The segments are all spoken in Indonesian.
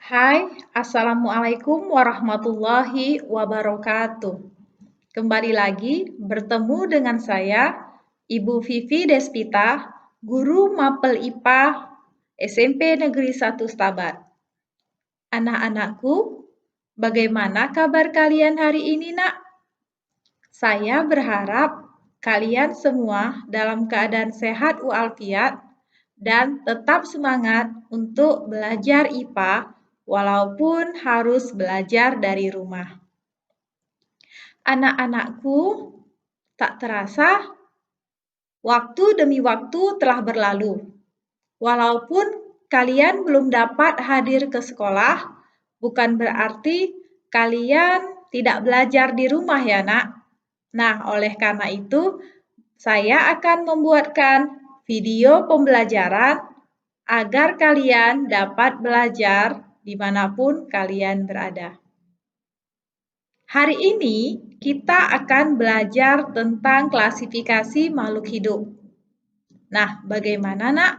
Hai, Assalamualaikum warahmatullahi wabarakatuh. Kembali lagi bertemu dengan saya, Ibu Vivi Despita, Guru Mapel IPA SMP Negeri 1 Stabat. Anak-anakku, bagaimana kabar kalian hari ini, Nak? Saya berharap kalian semua dalam keadaan sehat walafiat dan tetap semangat untuk belajar IPA walaupun harus belajar dari rumah. Anak-anakku, tak terasa waktu demi waktu telah berlalu. Walaupun kalian belum dapat hadir ke sekolah, bukan berarti kalian tidak belajar di rumah ya, Nak. Nah, oleh karena itu, saya akan membuatkan video pembelajaran agar kalian dapat belajar dimanapun kalian berada. Hari ini kita akan belajar tentang klasifikasi makhluk hidup. Nah, bagaimana, Nak?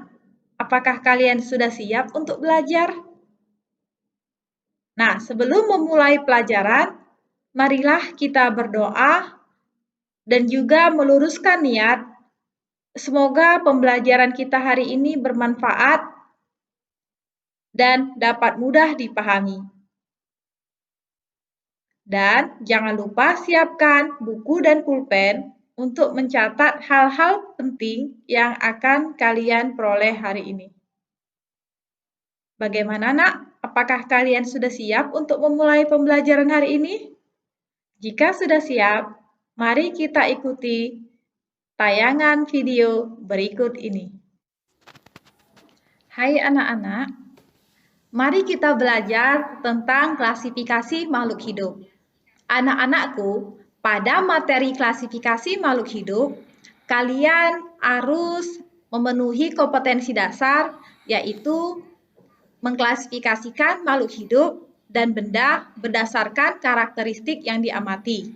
Apakah kalian sudah siap untuk belajar? Nah, sebelum memulai pelajaran, marilah kita berdoa dan juga meluruskan niat. Semoga pembelajaran kita hari ini bermanfaat dan dapat mudah dipahami. Dan jangan lupa siapkan buku dan pulpen untuk mencatat hal-hal penting yang akan kalian peroleh hari ini. Bagaimana, Nak? Apakah kalian sudah siap untuk memulai pembelajaran hari ini? Jika sudah siap, mari kita ikuti tayangan video berikut ini. Hai anak-anak, mari kita belajar tentang klasifikasi makhluk hidup. Anak-anakku, pada materi klasifikasi makhluk hidup, kalian harus memenuhi kompetensi dasar, yaitu mengklasifikasikan makhluk hidup dan benda berdasarkan karakteristik yang diamati.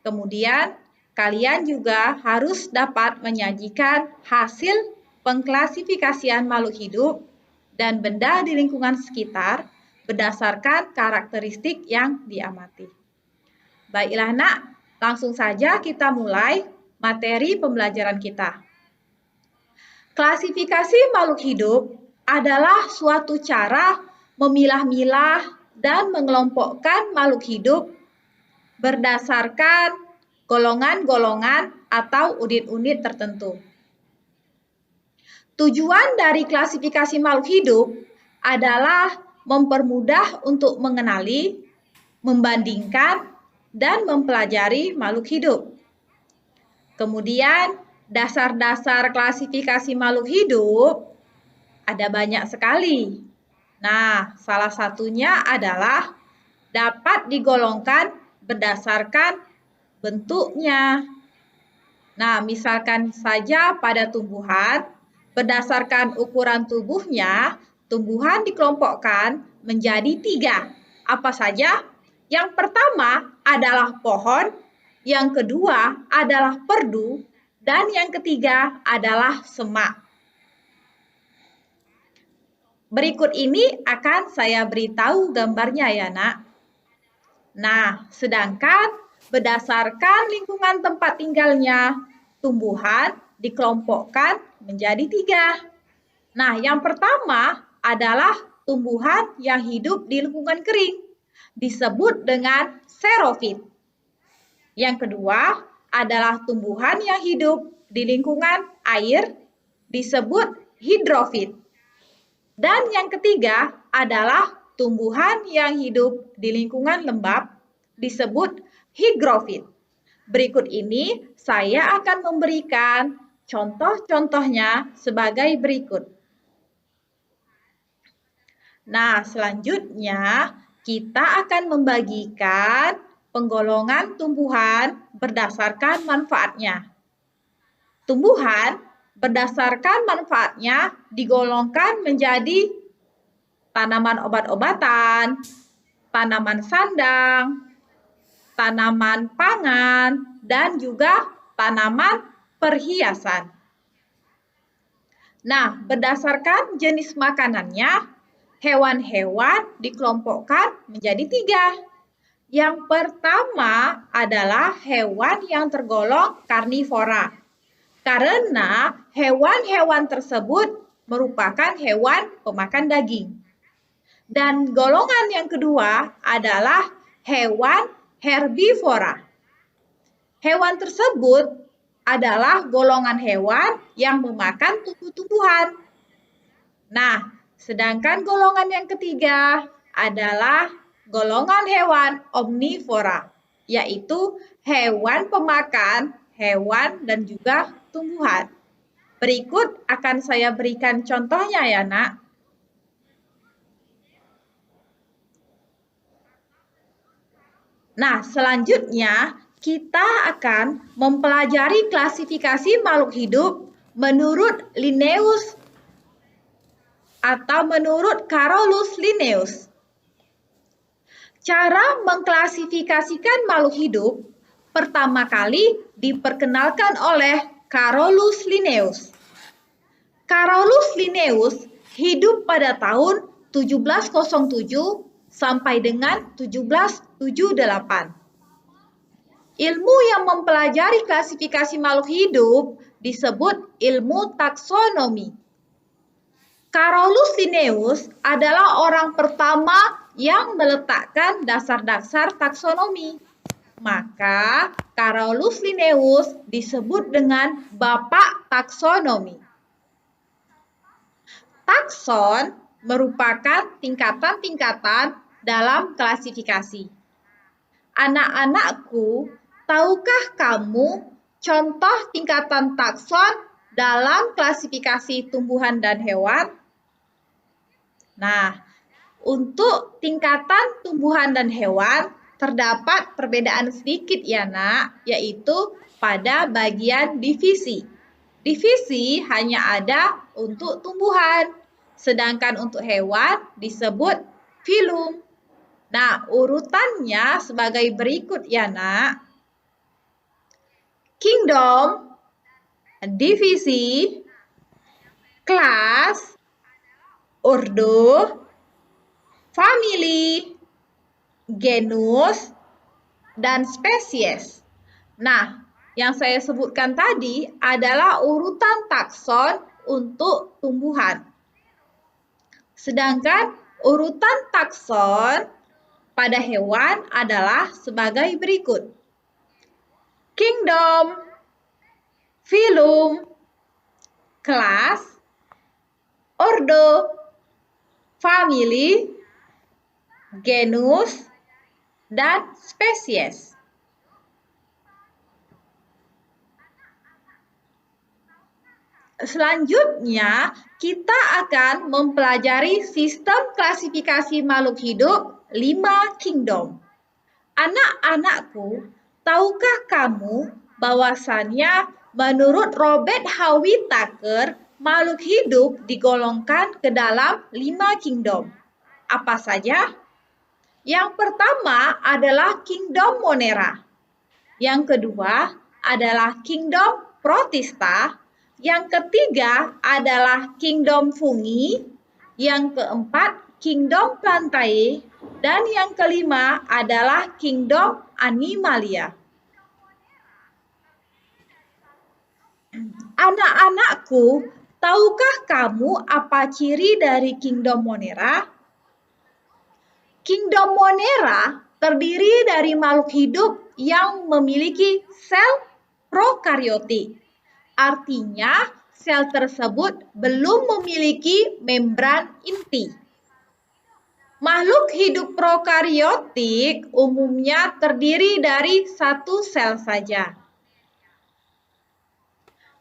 Kemudian, kalian juga harus dapat menyajikan hasil pengklasifikasian makhluk hidup dan benda di lingkungan sekitar berdasarkan karakteristik yang diamati. Baiklah, Nak, langsung saja kita mulai materi pembelajaran kita. Klasifikasi makhluk hidup adalah suatu cara memilah-milah dan mengelompokkan makhluk hidup berdasarkan golongan-golongan atau unit-unit tertentu. Tujuan dari klasifikasi makhluk hidup adalah mempermudah untuk mengenali, membandingkan, dan mempelajari makhluk hidup. Kemudian, dasar-dasar klasifikasi makhluk hidup ada banyak sekali. Nah, salah satunya adalah dapat digolongkan berdasarkan bentuknya. Nah, misalkan saja pada tumbuhan, berdasarkan ukuran tubuhnya, tumbuhan dikelompokkan menjadi 3. Apa saja? Yang pertama adalah pohon, yang kedua adalah perdu, dan yang ketiga adalah semak. Berikut ini akan saya beritahu gambarnya ya, Nak. Nah, sedangkan berdasarkan lingkungan tempat tinggalnya, tumbuhan dikelompokkan menjadi 3. Nah, yang pertama adalah tumbuhan yang hidup di lingkungan kering, disebut dengan xerofit. Yang kedua adalah tumbuhan yang hidup di lingkungan air, disebut hidrofit. Dan yang ketiga adalah tumbuhan yang hidup di lingkungan lembab, disebut higrofit. Berikut ini saya akan memberikan contoh-contohnya sebagai berikut. Nah, selanjutnya kita akan membagikan penggolongan tumbuhan berdasarkan manfaatnya. Tumbuhan berdasarkan manfaatnya digolongkan menjadi tanaman obat-obatan, tanaman sandang, tanaman pangan, dan juga tanaman perhiasan. Nah, berdasarkan jenis makanannya, hewan-hewan dikelompokkan menjadi 3. Yang pertama adalah hewan yang tergolong karnivora. Karena hewan-hewan tersebut merupakan hewan pemakan daging. Dan golongan yang kedua adalah hewan herbivora. Hewan tersebut adalah golongan hewan yang memakan tumbuh-tumbuhan. Nah, sedangkan golongan yang ketiga adalah golongan hewan omnivora, yaitu hewan pemakan hewan dan juga tumbuhan. Berikut akan saya berikan contohnya ya, Nak. Nah, selanjutnya kita akan mempelajari klasifikasi makhluk hidup menurut Linnaeus atau menurut Carolus Linnaeus. Cara mengklasifikasikan makhluk hidup pertama kali diperkenalkan oleh Carolus Linnaeus. Carolus Linnaeus hidup pada tahun 1707 sampai dengan 1778. Ilmu yang mempelajari klasifikasi makhluk hidup disebut ilmu taksonomi. Carolus Linnaeus adalah orang pertama yang meletakkan dasar-dasar taksonomi. Maka Carolus Linnaeus disebut dengan Bapak Taksonomi. Takson merupakan tingkatan-tingkatan dalam klasifikasi. Anak-anakku, tahukah kamu contoh tingkatan takson dalam klasifikasi tumbuhan dan hewan? Nah, untuk tingkatan tumbuhan dan hewan terdapat perbedaan sedikit ya, Nak, yaitu pada bagian divisi. Divisi hanya ada untuk tumbuhan, sedangkan untuk hewan disebut filum. Nah, urutannya sebagai berikut ya, Nak. Kingdom, divisi, kelas, ordo, family, genus, dan spesies. Nah, yang saya sebutkan tadi adalah urutan takson untuk tumbuhan. Sedangkan urutan takson pada hewan adalah sebagai berikut. Kingdom, filum, kelas, ordo, family, genus, dan spesies. Selanjutnya, kita akan mempelajari sistem klasifikasi makhluk hidup 5 kingdom. Anak-anakku, tahukah kamu bahwasannya menurut Robert H. Whittaker, makhluk hidup digolongkan ke dalam 5 kingdom? Apa saja? Yang pertama adalah kingdom Monera. Yang kedua adalah kingdom Protista. Yang ketiga adalah kingdom Fungi. Yang keempat kingdom Plantae. Dan yang kelima adalah kingdom Animalia. Anak-anakku, tahukah kamu apa ciri dari kingdom Monera? Kingdom Monera terdiri dari makhluk hidup yang memiliki sel prokariotik. Artinya, sel tersebut belum memiliki membran inti. Makhluk hidup prokariotik umumnya terdiri dari satu sel saja.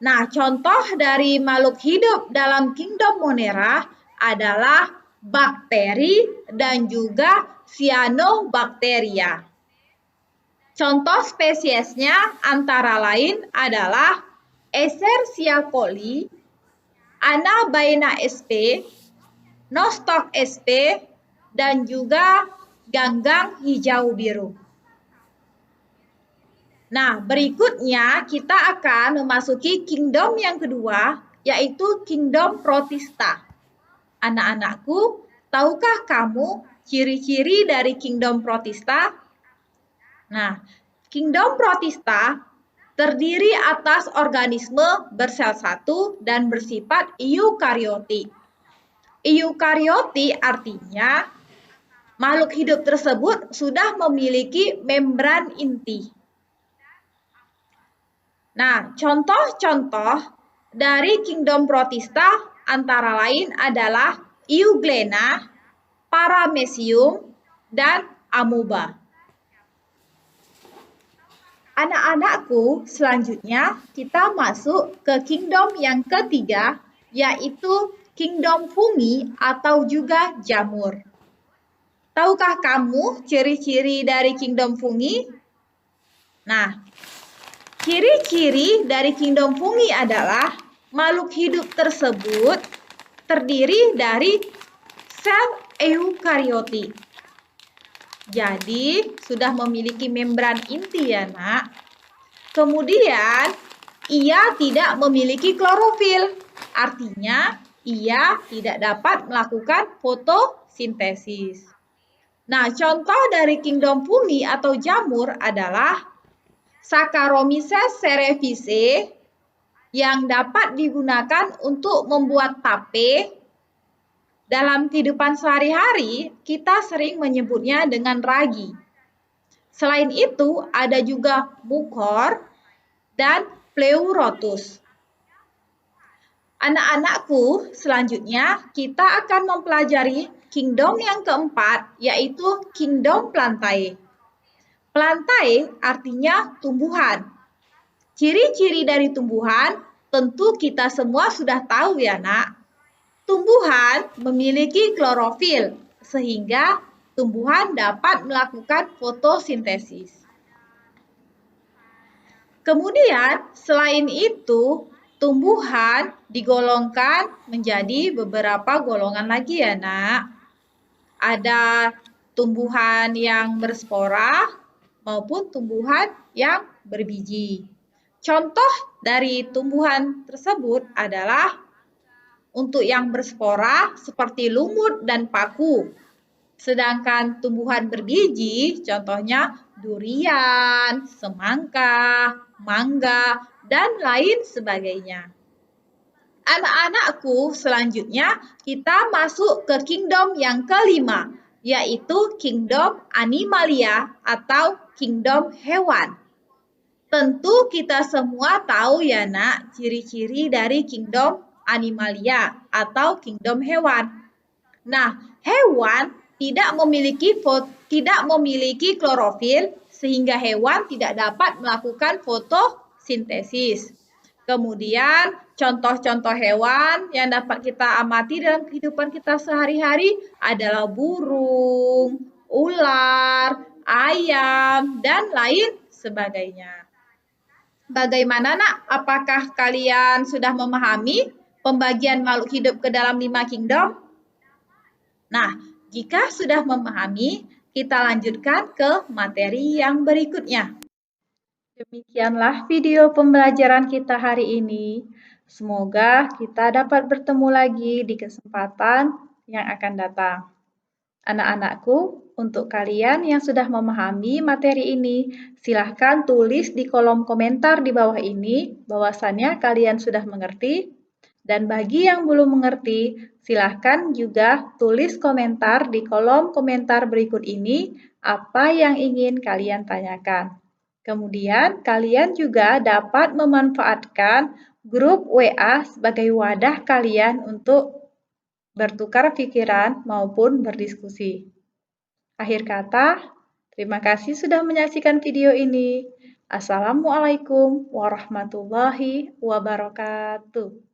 Nah, contoh dari makhluk hidup dalam kingdom Monera adalah bakteri dan juga cyanobacteria. Contoh spesiesnya antara lain adalah Escherichia coli, Anabaena sp, Nostoc sp, dan juga ganggang hijau biru. Nah, berikutnya kita akan memasuki kingdom yang kedua, yaitu kingdom Protista. Anak-anakku, tahukah kamu ciri-ciri dari Kingdom Protista? Nah, Kingdom Protista terdiri atas organisme bersel satu dan bersifat eukariotik. Eukariotik artinya makhluk hidup tersebut sudah memiliki membran inti. Nah, contoh-contoh dari Kingdom Protista antara lain adalah Euglena, Paramecium, dan Amoeba. Anak-anakku, selanjutnya kita masuk ke kingdom yang ketiga, yaitu kingdom fungi atau juga jamur. Tahukah kamu ciri-ciri dari kingdom fungi? Nah, ciri-ciri dari kingdom fungi adalah makhluk hidup tersebut terdiri dari sel eukariotik. Jadi, sudah memiliki membran inti ya, Nak. Kemudian, ia tidak memiliki klorofil. Artinya, ia tidak dapat melakukan fotosintesis. Nah, contoh dari kingdom fungi atau jamur adalah Saccharomyces cerevisiae yang dapat digunakan untuk membuat tape. Dalam kehidupan sehari-hari, kita sering menyebutnya dengan ragi. Selain itu, ada juga Mucor dan Pleurotus. Anak-anakku, selanjutnya kita akan mempelajari kingdom yang keempat, yaitu kingdom Plantae. Plantae artinya tumbuhan. Ciri-ciri dari tumbuhan tentu kita semua sudah tahu ya, Nak. Tumbuhan memiliki klorofil, sehingga tumbuhan dapat melakukan fotosintesis. Kemudian, selain itu, tumbuhan digolongkan menjadi beberapa golongan lagi ya, Nak. Ada tumbuhan yang berspora maupun tumbuhan yang berbiji. Contoh dari tumbuhan tersebut adalah untuk yang berspora seperti lumut dan paku. Sedangkan tumbuhan berbiji contohnya durian, semangka, mangga, dan lain sebagainya. Anak-anakku, selanjutnya kita masuk ke kingdom yang kelima, yaitu kingdom Animalia atau kingdom hewan. Tentu kita semua tahu ya, Nak, ciri-ciri dari kingdom Animalia atau kingdom hewan. Nah, hewan tidak memiliki klorofil sehingga hewan tidak dapat melakukan fotosintesis. Kemudian, contoh-contoh hewan yang dapat kita amati dalam kehidupan kita sehari-hari adalah burung, ular, ayam, dan lain sebagainya. Bagaimana, Nak? Apakah kalian sudah memahami pembagian makhluk hidup ke dalam 5 kingdom? Nah, jika sudah memahami, kita lanjutkan ke materi yang berikutnya. Demikianlah video pembelajaran kita hari ini. Semoga kita dapat bertemu lagi di kesempatan yang akan datang. Anak-anakku, untuk kalian yang sudah memahami materi ini, silahkan tulis di kolom komentar di bawah ini bahwasannya kalian sudah mengerti. Dan bagi yang belum mengerti, silahkan juga tulis komentar di kolom komentar berikut ini apa yang ingin kalian tanyakan. Kemudian, kalian juga dapat memanfaatkan grup WA sebagai wadah kalian untuk bertukar pikiran maupun berdiskusi. Akhir kata, terima kasih sudah menyaksikan video ini. Assalamualaikum warahmatullahi wabarakatuh.